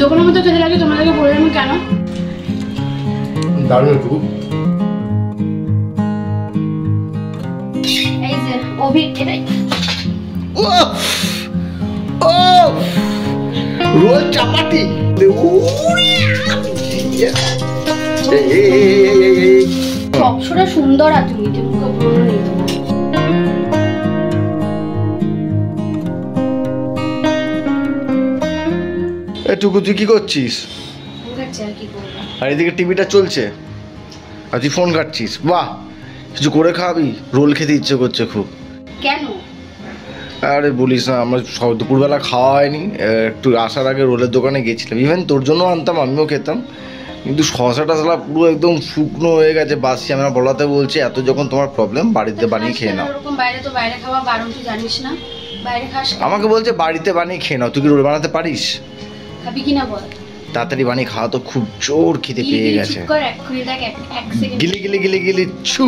দোকানের মতো খেতে লাগে, তোমাদেরকে বললাম কেন। দারুণ খুব। এই যে অভি, এটাই রোল চাপাতি। অপশনটা সুন্দর আর তুমি মুখে পুরনো নেই তোমার। এটুকু তুই কি করছিস? আর এদিকে টিভিটা চলছে আর তুই ফোন কাটছিস। বাহ, কিছু করে খাবি? রোল খেতে ইচ্ছে করছে খুব। কেন? আরে বলিস না, আমার দুপুরবেলা খাওয়া হয়নি, একটু আসার আগে রোলের দোকানে গেছিলাম, ইভেন তোর জন্য আনতাম, আমিও খেতাম, কিন্তু শসা টসলা পুরো একদম শুকনো হয়ে গেছে, বাসি। আমরা বলাতে বলছি এত যখন তোমার প্রবলেম বাড়িতে বানিয়ে খেয়ে নাও। বাইরে তো বাইরে খাওয়া বারণ, তুই জানিস না? বাইরে খাস। আমাকে বলছে বাড়িতে বানিয়ে খেয়ে নাও। তুই কি রোল বানাতে পারিস? খাবি কিনা বল। তাড়াতাড়ি বানিয়ে খাওয়া তো, খুব জোর খিদে পেয়ে গেছে। গিলি গিলি গিলি গিলি ছু।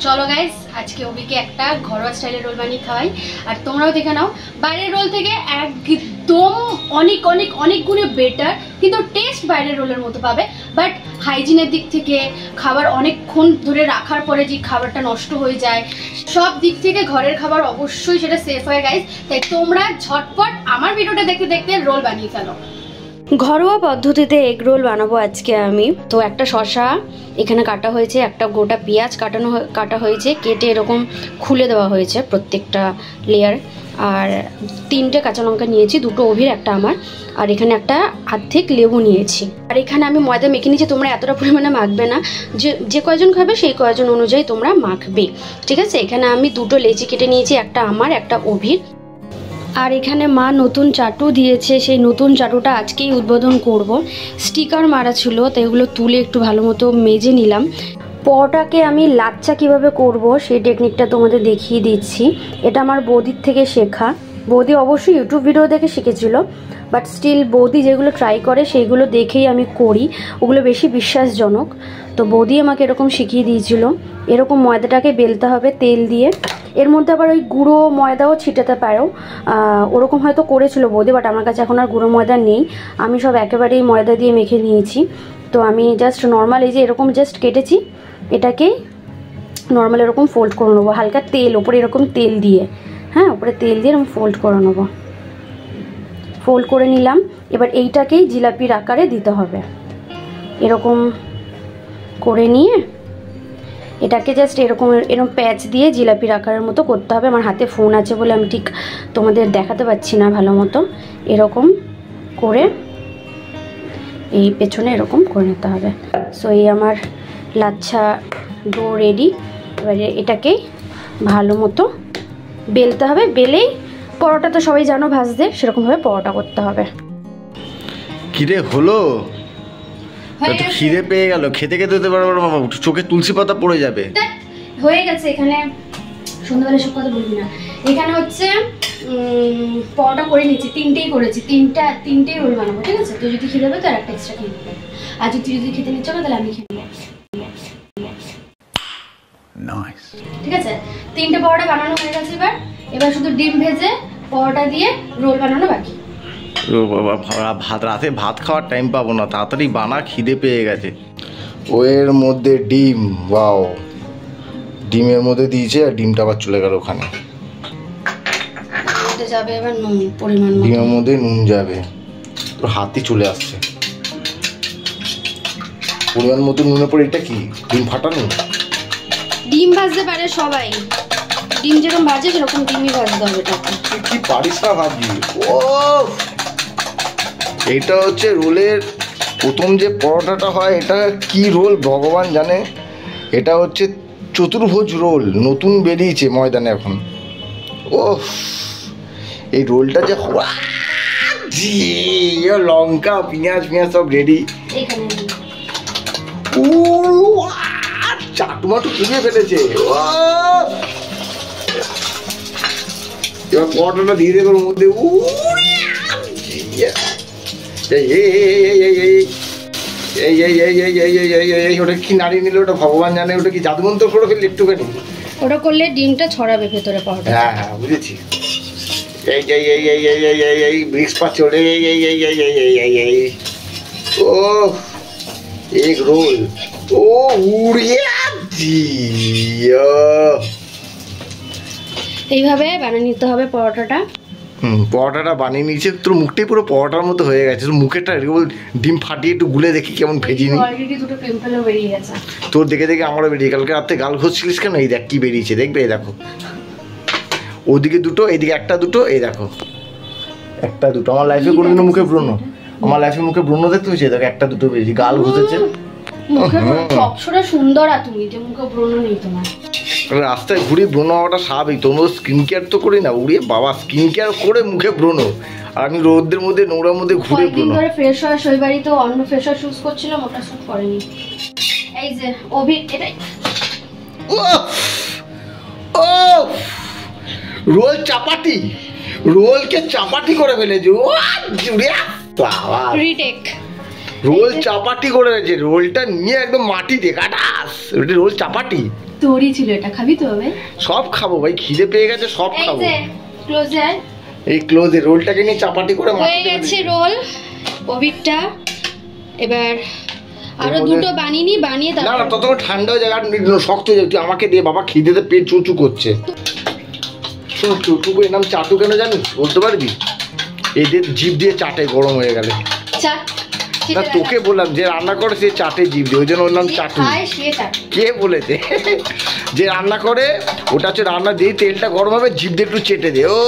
চলো গাইস, আজকে অভিকে একটা ঘরোয়া স্টাইলের রোল বানিয়ে খাওয়াই, আর তোমরাও দেখে নাও। বাইরের রোল থেকে একদম অনেক অনেক অনেক গুণে বেটার, কিন্তু টেস্ট বাইরের রোলের মতো পাবে, বাট হাইজিনের দিক থেকে, খাবার অনেকক্ষণ ধরে রাখার পরে যে খাবারটা নষ্ট হয়ে যায়, সব দিক থেকে ঘরের খাবার অবশ্যই সেটা সেফ হয় গাইস। তাই তোমরা ঝটপট আমার ভিডিওটা দেখতে দেখতে রোল বানিয়ে ফেলো। ঘরোয়া পদ্ধতিতে এগ রোল বানাবো আজকে আমি। তো একটা শসা এখানে কাটা হয়েছে, একটা গোটা পেঁয়াজ কাটা হয়েছে, কেটে এরকম খুলে দেওয়া হয়েছে প্রত্যেকটা লেয়ার, আর 3টে কাঁচা লঙ্কা নিয়েছি, 2টো অভির একটা আমার, আর এখানে একটা আর্ধেক লেবু নিয়েছি। আর এখানে আমি ময়দা মেখে নিয়েছি, তোমরা এতটা পরিমাণে মাখবে না, যে কয়জন খাবে সেই কয়জন অনুযায়ী তোমরা মাখবে, ঠিক আছে? এখানে আমি 2টো লেচি কেটে নিয়েছি, একটা আমার একটা অভির। আর এখানে মা নতুন চাটু দিয়েছে, সেই নতুন চাটুটা আজকেই উদ্বোধন করব। স্টিকার মারা ছিল, তাই এগুলো তুলে একটু ভালো মতো মেজে নিলাম। পরোটাকে আমি লাচ্চা কিভাবে করব সেই টেকনিকটা তোমাদের দেখিয়ে দিচ্ছি। এটা আমার বৌদির থেকে শেখা। বৌদি অবশ্যই ইউটিউব ভিডিও দেখে শিখেছিল, বাট স্টিল বৌদি যেগুলো ট্রাই করে সেইগুলো দেখেই আমি করি, ওগুলো বেশি বিশ্বাসজনক। তো বৌদি আমাকে এরকম শিখিয়ে দিয়েছিল। এরকম ময়দাটাকে বেলতে হবে তেল দিয়ে, এর মধ্যে আবার ওই গুঁড়ো ময়দাও ছিটাতে পারো, ওরকম হয়তো করেছিল বৌদি, বাট আমার কাছে এখন আর গুঁড়ো ময়দা নেই। আমি সব একেবারেই ময়দা দিয়ে মেখে নিয়েছি। তো আমি জাস্ট নর্মাল এই যে এরকম জাস্ট কেটেছি, এটাকেই নর্মাল এরকম ফোল্ড করে নেবো, হালকা তেল ওপরে এরকম তেল দিয়ে, হ্যাঁ ওপরে তেল দিয়ে এরকম ফোল্ড করে নেবো। ফোল্ড করে নিলাম। এবার এইটাকেই জিলাপির আকারে দিতে হবে, এরকম করে নিয়ে এটাকে জাস্ট এরকম প্যাচ দিয়ে জিলাপির আকারের মতো করতে হবে। আমার হাতে ফোন আছে বলে আমি ঠিক তোমাদের দেখাতে পাচ্ছি না ভালো মতো। এরকম করে এই পেছনে এরকম করে নিতে হবে। সো এই আমার লাচ্ছা ডো রেডি। এবারে এটাকে ভালো মতো বেলতে হবে, বেলেই পরোটা তো সবাই জানো ভাজতে, সেরকমভাবে পরোটা করতে হবে। কিরে হলো? খিদে পেয়ে গেল, খেতে খেতে চোখে তুলসী পাতা পড়ে যাবে। হয়ে গেছে। এখানে সন্ধ্যাবেলা সব কথা বলবি না। এখানে হচ্ছে পরোটা করে নিচ্ছি, 3টেই করেছি, 3টেই রোল বানাবো, ঠিক আছে? তুই যদি খেতে হবে তো একটা এক্সট্রা খেয়ে নেবে, আর যদি খেতে নিচ্ছ না তাহলে আমি খেয়ে নেবো, ঠিক আছে? 3টে পরোটা বানানো হয়ে গেছে। এবার শুধু ডিম ভেজে পরোটা দিয়ে রোল বানানো বাকি। রাতে ভাত খাওয়ার টাইম পাবো না, তাড়াতাড়ি বানা, খিদে পেয়ে গেছে। ওর মধ্যে ডিম, ওয়াও, ডিমের মধ্যে দিয়েছে আর ডিমটা আবার চলে গেল ওখানে। যাবে এবার নুন পরিমাণ মতো, ডিমের মধ্যে নুন যাবে, তোর হাতে চলে আসছে পরিমাণ মতো নুনের পর। এটা কি ডিম ফাটানো? ডিম ভাজতে পারে সবাই, ডিম যেরকম ভাজে সেরকম ডিমই ভাজতে হবে। তুই কি পারিস না ভাজি? ও এটা হচ্ছে রোলের প্রথম যে পরোটাটা হয়, এটা কি রোল ভগবান জানে। এটা হচ্ছে চতুর্ভুজ রোল, নতুন বেরিয়েছে ময়দানে এখন। ও এই রোলটা যে লঙ্কা পেঁয়াজ সব রেডি। চাটুমাটু কিনে ফেলেছে। এবার পরোটাটা দিয়ে দেবে ওর মধ্যে। ওটা কি নাড়িয়ে নিল, ওটা ভগবান জানে। ওটা কি জাদুমন্ত্র করে ফেললে একটুখানি? ওটা করলে ডিমটা ছড়াবে ভেতরে পরোটা। হ্যাঁ বুঝেছি। এই ব্রিক্স পাচ্ছে ওরে এই ও এগ রোল ও উড়িয়ে এইভাবে বানিয়ে নিতে হবে পরোটাটা। পরোটাটা বানিয়ে নিয়েছে, তোর মুখটাই পুরো পরোটার মতো হয়ে গেছে। তোর মুখেরটা ডিম ফাটিয়ে একটু গুলে দেখি কেমন ভেজিনি। অলরেডি দুটো পিম্পলও বেরিয়ে গেছে। তোর দেখে দেখে আমারও বেরিয়ে, কালকে রাতে গাল ঘষছিলিস কেন? এই দেখ কি বেরিয়েছে, দেখবে? এই দেখো ওদিকে দুটো, এইদিকে একটা দুটো, এই দেখো একটা দুটো। আমার লাইফে কোনোদিনও মুখে ব্রণ, আমার লাইফে মুখে ব্রণ দেখতে হয়েছে, দেখো একটা দুটো বেরিয়েছে, গাল ঘষেছে। সবসময় সুন্দর, আর তুমি যে মুখে ব্রণ নেই তোমার। রাস্তায় ঘুরি ব্রণ হওয়াটা স্বাভাবিক, তোর মতো স্কিন কেয়ার তো করি না। উড়িয়ে বাবা, স্কিন কেয়ার করে মুখে ব্রণ, আর আমি রোদের মধ্যে নোংরার মধ্যে ঘুরে ব্রণ। ধরে ফ্রেশ ওয়াশ ওই বাড়িতে অন্য ফ্রেশ ওয়াশ ইউজ করছিলাম, ওটা শুট করেনি। এই যে অভি, এটাই ও রোল চাপাটি, রোলকে চাপাটি করে ফেলেছে। ও জুড়ে বাবা, রিটেক রোল চাপাটি করে ফেলেছে। রোলটা নিয়ে একদম মাটিতে কাটাস, ওটা রোল চাপাটি। তোরই ছিল এটা, খাবি তো? হবে সব খাবো ভাই, খিদে পেয়ে গেছে, সব খাবো। এই যে ক্লোজার, এই ক্লোজে রোলটাকে নিয়ে চাপাটি করে হয়ে গেছে রোল অভিকটা। এবার আরো দুটো বানিয়ে বানিয়ে না তারপর না, ততক্ষণ ঠান্ডা হয়ে যাবে, আর শক্ত হয়ে যাবে। তুই আমাকে দিয়ে বাবা, খিদেতে পেট চুচু করছে। শোন, চুটুকু এর নাম চাটু কেন জানিস? বলতে পারবি? এদের জিভ দিয়ে চাটে গরম হয়ে গেলে। না তোকে বললাম, যে রান্না করে সে চাটে জিভ দিয়ে, ওই জন্য ওর নাম চাটু। কে বলেছে? যে রান্না করে ওটা হচ্ছে রান্না দিয়ে, তেলটা গরম হবে, জিভ দিয়ে একটু চেটে দে, ও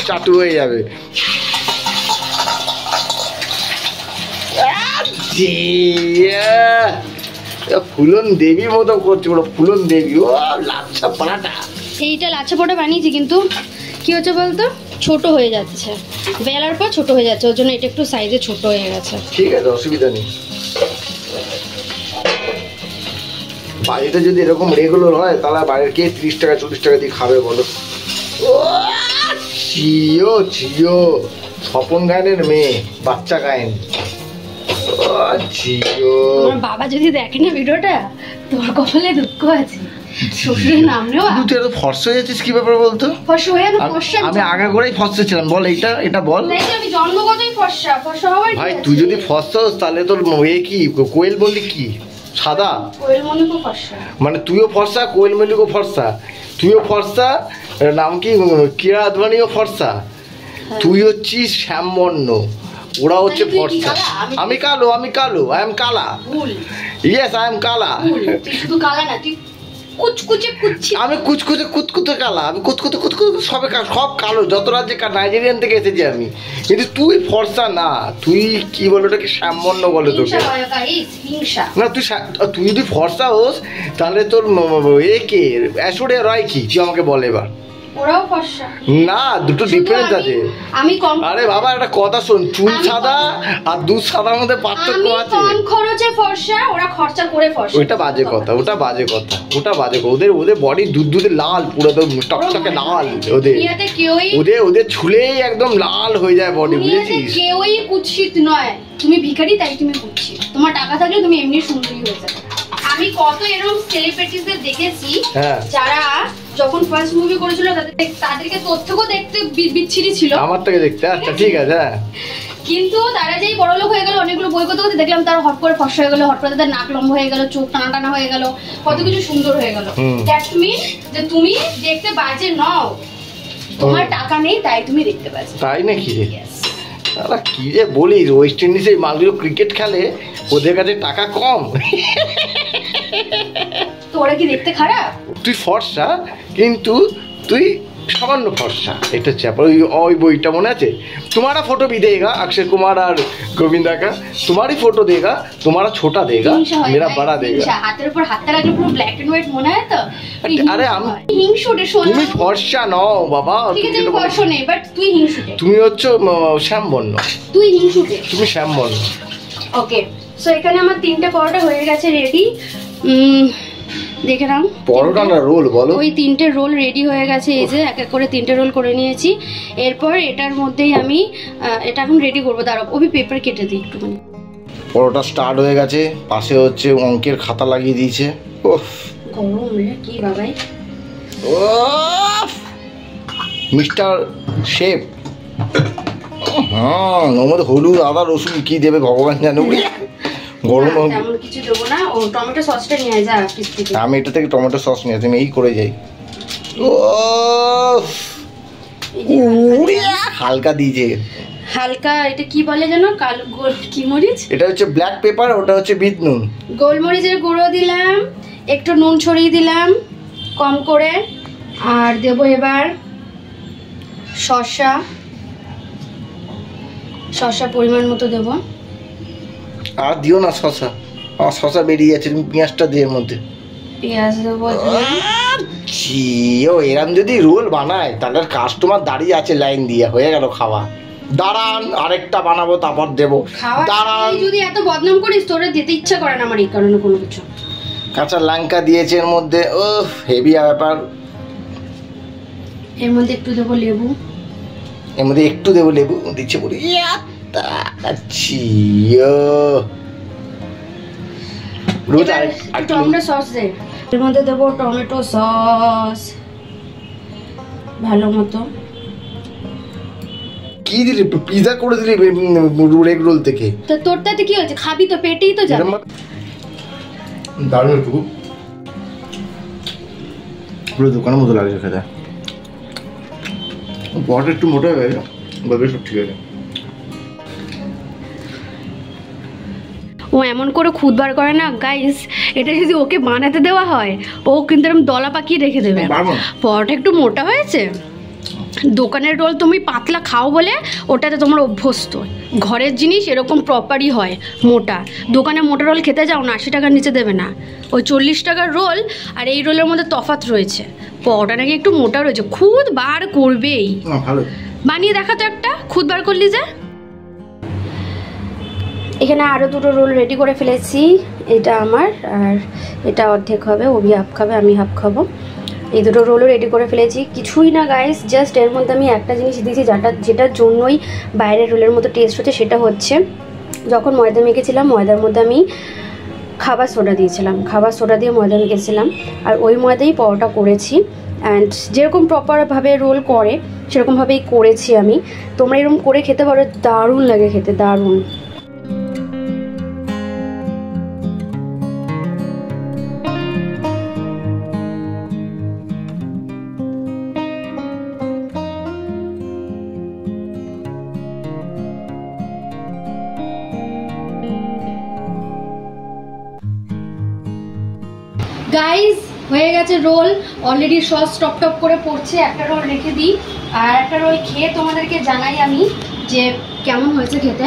চাটু হয়ে যাবে। ফুলন দেবী মতো করছে, ওটা ফুলন দেবী। ও লাচ্ছা পরাটা, এইটা লাচ্ছা পরোটা বানিয়েছি, কিন্তু কি হচ্ছে বলতো, ছোট হয়ে যাচ্ছে, বেলার পর ছোট হয়ে যাচ্ছে, ওর জন্য এটা একটু সাইজে ছোট হয়ে গেছে। ঠিক আছে, অসুবিধা নেই। বাড়িতে যদি এরকম রেগুলার হয়, তাহলে বাইরের কে 30 টাকা 40 টাকা দিয়ে খাবে বলো? ও চিও চিও, স্বপন গায়নের মেয়ে, বাচ্চা গায়ন। ও চিও, আমার বাবা যদি দেখে না ভিডিওটা, তোর কপালে দুঃখ আছে। শ্বশুরের নাম নেওয়া। তুই এত ফর্সা হয়ে যাচ্ছিস, কি ব্যাপার বলতো? ফর্সা হয়ে না, ফর্সা আমি আগে করেই ফর্সা ছিলাম, বল এটা বল। আমি জন্মগতই ফর্সা, ফর্সা হওয়ার ভাই তুই যদি ফর্সা হোস, তাহলে তোর এ কি কোয়েল বললি কি সাদা? কোয়েল মল্লিকও ফর্সা, মানে তুইও ফর্সা, কোয়েল মল্লিকও ফর্সা, তুইও ফর্সা, নাম কি কিরা আদবানিও ফর্সা, তুই হচ্ছিস শ্যামবর্ণ, ওরা হচ্ছে ফর্সা। আমি কালো, আমি কালো, আই এম কালা। ইয়েস, আই এম কালা। তুই শুধু কালা না, তুই কুচকুচে কুচি। আমি কুচকুচে কুতকুতে কালা, আমি কুতকুতে কুতকুতে সব কালো, যত রাজ্যে নাইজেরিয়ান থেকে এসেছি আমি। কিন্তু তুই ফর্সা না, তুই কি বলো ওটাকে, শ্যামবর্ণ বলে তোকে। না তুই যদি ফর্সা হোস, তাহলে তোর এ কে ঐশ্বরিয়া রয় কি, তুই আমাকে বল এবার। ওরাও ফর্সা না, দুটো ডিফারেন্স আছে। আমি কম, আরে বাবা একটা কথা শোন, চুল সাদা আর দুধ সাদার মধ্যে পার্থক্য আছে। কম খরচে ফর্সা, ওরা খরচা করে ফর্সা। ওটা বাজে কথা, ওটা বাজে কথা, ওটা বাজে কথা। ওদের বডি দুধে লাল, পুরো একদম টকটকে লাল। ওদের ছুলেই একদম লাল হয়ে যায় বডি, বুঝেছিস? কেউই কুৎসিত নয়, তুমি ভিখারি তাই তুমি কুৎসিত। তোমার টাকা থাকলে তুমি এমনি সুন্দরী হয়ে যাবে। আমি কত এরকম সেলিব্রিটিদের দেখেছি যারা যখন ফার্স্ট মুভি করেছিল, তাদেরকে তোর থেকেও দেখতে বিচ্ছিরি ছিল, আমার থেকে দেখতে। আচ্ছা ঠিক আছে, হ্যাঁ। কিন্তু তারা যেই বড়লোক হয়ে গেল, অনেকগুলো বই করতে করতে দেখলাম তারা হট করে ফর্সা হয়ে গেল, হট করে তাদের নাক লম্বা হয়ে গেল, চোখ টানা টানা হয়ে গেল, কত কিছু সুন্দর হয়ে গেল। দ্যাট মিন যে তুমি দেখতে বাজে নও, তোমার টাকা নেই তাই তুমি দেখতে বাজে। তাই নাকি রে? কি যে বলিস, ওয়েস্ট ইন্ডিজের মালগুলো ক্রিকেট খেলে, ওদের কাছে টাকা কম। তো ওরা কি দেখতে খারাপ? তুই ফর্সা, কিন্তু তুই সামান্য ফর্সা। এটা হচ্ছে ওই বইটা মনে আছে, तुम्हारा फोटो भी देगा अक्षय कुमार और गोविंदा का, तुम्हारी फोटो देगा, तुम्हारा छोटा देगा, मेरा बड़ा देगा। হাতের উপর হাতটা রাখলে পুরো ব্ল্যাক এন্ড হোয়াইট মনে হয় তো। আরে আমি হিংসুটে শোন, তুমি ফর্সা নও বাবা। ঠিক আছে আমি ফর্সা নেই, বাট তুই হিংসুটে। তুমি হচ্ছে শ্যামবর্ণ, তুই হিংসুটে, তুমি শ্যামবর্ণ। ওকে, সো এখানে আমার 3টে পরোটা হয়ে গেছে রেডি। দেখে নাও, পরোটা না রোল বলো। ওই 3টে রোল রেডি হয়ে গেছে, এই যে এক এক করে 3টে রোল করে নিয়েছি। এরপর এটার মধ্যেই আমি এটা এখন রেডি করবো। দাঁড়াও, ওই পেপার কেটে দিই একটুখানি। পরোটা স্টার্ট হয়ে গেছে, পাশে হচ্ছে অঙ্কের খাতা লাগিয়ে দিয়েছে। ওফ গরম রে কি বাবাই। ওফ মিস্টার শেফ হ্যাঁ ওর মধ্যে হলুদ আদা রসুন কি দেবে ভগবান জানে। গরম তেমন কিছু দেবো না। ও টমেটো সসটা নিয়ে যা অফিস থেকে। আমি এটা থেকে টমেটো সস নিয়ে আসি, আমি এই করে যাই। ও হালকা দিয়েছে, হালকা। এটা কি বলে জানো? কালো কি মরিচ? এটা হচ্ছে ব্ল্যাক পেপার, ওটা হচ্ছে বিট নুন। গোলমরিচের গুঁড়ো দিলাম, একটু নুন ছড়িয়ে দিলাম কম করে। আর দেবো এবার শসা, শসা পরিমাণ মতো দেবো। আর দিও না শসা, আমার শসা বেরিয়ে যাচ্ছে, তুমি পেঁয়াজটা দিয়ে এর মধ্যে। পেঁয়াজ দেবো। ও এরম যদি রোল বানায় তাহলে কাস্টমার দাঁড়িয়ে আছে লাইন দিয়ে, হয়ে গেল খাওয়া। দাঁড়ান আরেকটা বানাবো তারপর দেবো। দাঁড়ান, যদি এত বদনাম করিস তোরে দিতে ইচ্ছা করে না আমার এই কারণে কোনো কিছু। কাঁচা লঙ্কা দিয়েছে এর মধ্যে, ও হেভি ব্যাপার। এর মধ্যে একটু দেবো লেবু, এর মধ্যে একটু দেবো লেবু দিচ্ছে বলি। টমেটো সস দে। এর মধ্যে দেবো টমেটো সস ভালো মতো। কি দিলি? পিজা করে দিলি এগ রোল থেকে। তো তোর তাতে কি হয়েছে? খাবি তো, পেটেই তো যাবে। দারুণ একটু পুরো দোকানের মতো লাগছে খেতে। বড়টা একটু মোটা হয়ে গেছে, বাকি সব ঠিক আছে। ও এমন করে খুদ বার করে না গাইস, এটা যদি ওকে বানাতে দেওয়া হয় ও কিন্তু এরকম দলা পাকিয়ে রেখে দেবে। পরোটা একটু মোটা হয়েছে। দোকানের রোল তুমি পাতলা খাও বলে ওটাতে তোমার অভ্যস্ত। ঘরের জিনিস এরকম প্রপারই হয় মোটা। দোকানে মোটা রোল খেতে যাও না, 80 টাকার নিচে দেবে না। ওই 40 টাকার রোল আর এই রোলের মধ্যে তফাৎ রয়েছে। পরোটা নাকি একটু মোটা রয়েছে, খুদ বার করবেই। বানিয়ে দেখা তো একটা, খুদ বার করলি যে। এখানে আরও দুটো রোল রেডি করে ফেলেছি। এটা আমার, আর এটা অর্ধেক হবে, ওবি হাফ খাবে, আমি হাফ খাবো। এই দুটো রোলও রেডি করে ফেলেছি। কিছুই না গাইস, জাস্ট এর মধ্যে আমি একটা জিনিস দিয়েছি যেটার জন্যই বাইরের রোলের মতো টেস্ট হচ্ছে। সেটা হচ্ছে যখন ময়দা মেখেছিলাম, ময়দার মধ্যে আমি খাবার সোডা দিয়েছিলাম। খাবার সোডা দিয়ে ময়দা মেখেছিলাম, আর ওই ময়দাই পরোটা করেছি। অ্যান্ড যেরকম প্রপারভাবে রোল করে সেরকমভাবেই করেছি আমি। তোমরা এরকম করে খেতে পারো, দারুণ লাগে খেতে, দারুণ। গাইজ হয়ে গেছে roll, already sauce top top করে পড়ছে। একটা রোল রেখে দিই, আর একটা রোল খেয়ে তোমাদেরকে জানাই আমি যে কেমন হয়েছে খেতে।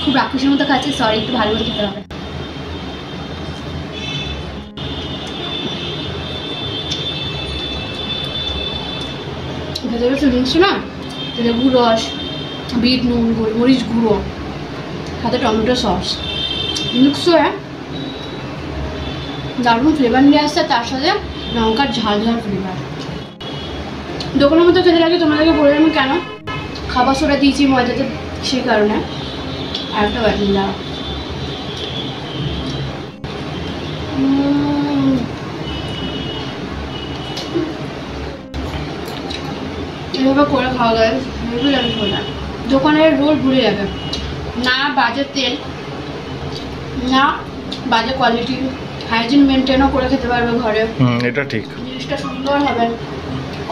খুব রাক্ষসের মতো খাচ্ছি, সরি, একটু ভালো করে খেতে হবে। ভেতরে ফিলিংস না, লেবু রস, বিট নুন, গোলমরিচ গুঁড়ো, সাথে টমেটো সস মিক্স হয়ে দারুণ ফ্লেভার নিয়ে আসছে। তার সাথে লঙ্কার ঝাল ঝাল ফ্লেভার। দোকানের মতো খেতে লাগে। তোমাদেরকে বলে আমি কেন খাবার সোডা দিয়েছি ময়দাতে, সেই কারণে। আর একটা ভ্যানিলা। এভাবে করে খাওয়া যায়, ভুলে যাবে খোলা। দোকানের রোল ভুলে যাবে না, বাজে তেল না, বাজে কোয়ালিটি। হাইজিন মেনটেনও করে খেতে পারবে ঘরে। এটা ঠিক, জিনিসটা সুন্দর হবে।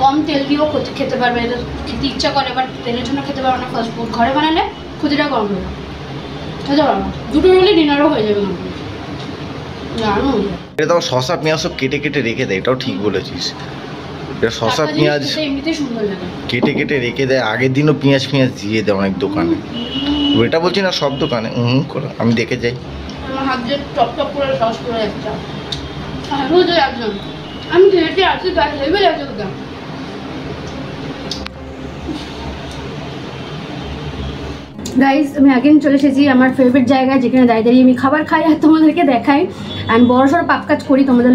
কম তেল দিয়েও খেতে পারবে। এটা খেতে ইচ্ছা করে, বাট তেলের জন্য খেতে পারবে না। ফাস্ট ফুড ঘরে বানালে ক্ষতিটা কম হবে, খেতে পারবো। দুটো রোলে ডিনারও হয়ে যাবে। এটা তো শসা পেঁয়াজ সব কেটে কেটে রেখে দেয়, এটাও ঠিক বলেছিস। এটা শসা পেঁয়াজ এমনিতেই সুন্দর লাগে, কেটে কেটে রেখে দেয়। আগের দিনও পেঁয়াজ দিয়ে দেয় অনেক দোকানে। এটা বলছি না সব দোকানে করে, আমি দেখে যাই। আমার হাত দিয়ে টপ টপ করে সস করে একটা রোজ একজন আমি খেতে আসি, গাছ লেবে লাগছে তো। গাইস আমি আগেই চলে এসেছি আমার ফেভারিট জায়গায়, যেখানে দাঁড়িয়ে দাঁড়িয়ে আমি খাবার খাই আর তোমাদেরকে দেখাই। অ্যান্ড বড় সড়ো পাপ কাজ করি, তোমাদের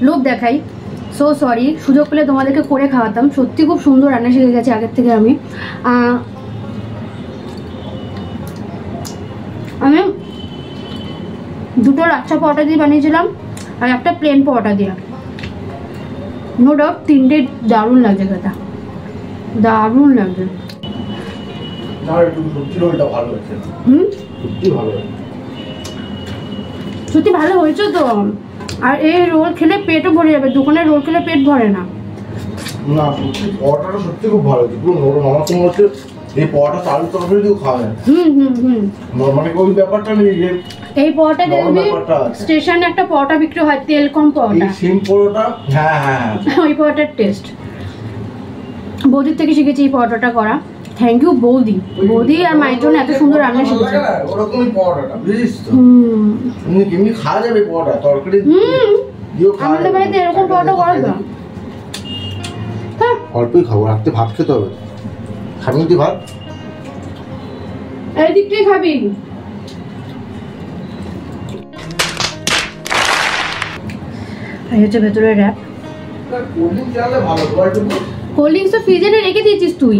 লোভ দেখাই। সো সরি, সুযোগ পেলে তোমাদেরকে করে খাওয়াতাম। সত্যি খুব সুন্দর রান্না শিখে গেছে আগের থেকে আমি। আমি দুটো লাচ্ছা পরোটা দিয়ে বানিয়েছিলাম আর একটা প্লেন পরোটা দিয়ে। নো ডাউট তিনটে দারুণ লাগছে খেতে। দারুণ লাগছে। না একটু সত্যি রোলটা ভালো হয়েছে। সত্যি ভালো হয়েছে। সত্যি ভালো হয়েছে তো। আর এই রোল খেলে পেটও ভরে যাবে, দোকানের রোল খেলে পেট ভরে না। না সত্যি পরোটাটা সত্যি খুব ভালো হয়েছে, পুরো নরম। আমার মনে হচ্ছে এই পরোটা চালু তরকারি দিয়েও খাওয়া যায়। নর্মালি ওই ব্যাপারটা নেই যে এই পরোটা দেখবি স্টেশনে একটা পরোটা বিক্রি হয়, তেল কম পরোটা, সিম পরোটা। হ্যাঁ ওই পরোটার টেস্ট বৌদির থেকে শিখেছি এই পরোটাটা করা। থ্যাংক ইউ বৌদি। বৌদি আর মায়ের জন্য এত সুন্দর রান্না শিখেছে। ওরকমই পরোটাটা বুঝিস তো, এমনি খাওয়া যাবে পরোটা, তরকারি দিয়েও খাওয়া যাবে। আমাদের বাড়িতে এরকম পরোটা করা তো। হ্যাঁ অল্পই খাবো, রাত্রে ভাত খেতে হবে। খাবি তুই ভাত? এই দিকটাই খাবি। এই হচ্ছে ভেতরের র্যাপ। কোল্ড ড্রিঙ্কস তো ফ্রিজে রেখে দিয়েছিস তুই,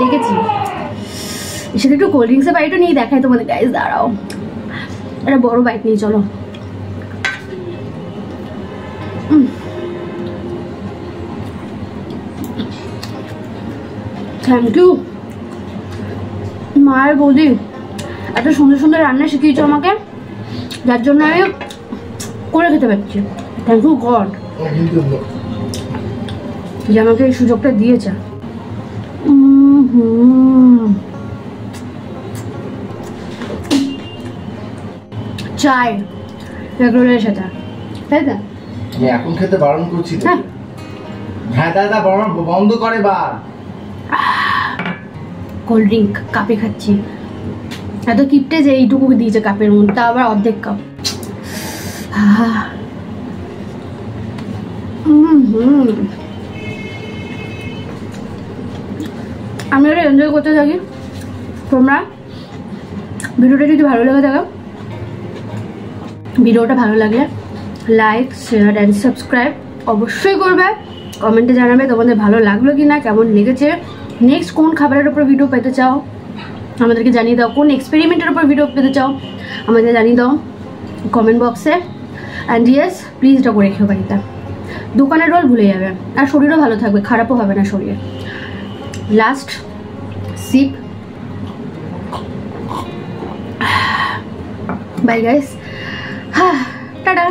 দেখেছি। সেটা একটু কোল্ড ড্রিঙ্কসের বাইটও নিয়ে দেখাই তোমাদের গাইস, দাঁড়াও একটা বড় বাইট নিয়ে চলো। থ্যাংক ইউ মায়ের বৌদি, এত সুন্দর সুন্দর রান্না শিখিয়েছো আমাকে, যার জন্য আমি করে খেতে পারছি। থ্যাংক ইউ গড যে আমাকে এই সুযোগটা দিয়েছে। চাই এগরোলের সাথে, তাই তো? আমি এখন খেতে বারণ করছি তো। হ্যাঁ দাদা বন্ধ করে বার। কোল্ড ড্রিঙ্ক কাপে খাচ্ছি, এত কিপটে যে এইটুকু দিয়েছে কাপের মধ্যে, তা আবার অর্ধেক কাপ। আমি ওটা এনজয় করতে থাকি। তোমরা ভিডিওটা যদি ভালো লেগে থাকে, ভিডিওটা ভালো লাগলে লাইক শেয়ার অ্যান্ড সাবস্ক্রাইব অবশ্যই করবে। কমেন্টে জানাবে তোমাদের ভালো লাগলো কি না, কেমন লেগেছে, নেক্সট কোন খাবারের উপর ভিডিও পেতে চাও আমাদেরকে জানিয়ে দাও, কোন এক্সপেরিমেন্টের উপর ভিডিও পেতে চাও আমাদের জানিয়ে দাও কমেন্ট বক্সে। অ্যান্ড ইয়েস প্লিজ এটা করে রেখো বাড়িতে, দোকানের রোল ভুলে যাবে আর শরীরও ভালো থাকবে, খারাপও হবে না শরীর। Last sheep. Bye guys, tata.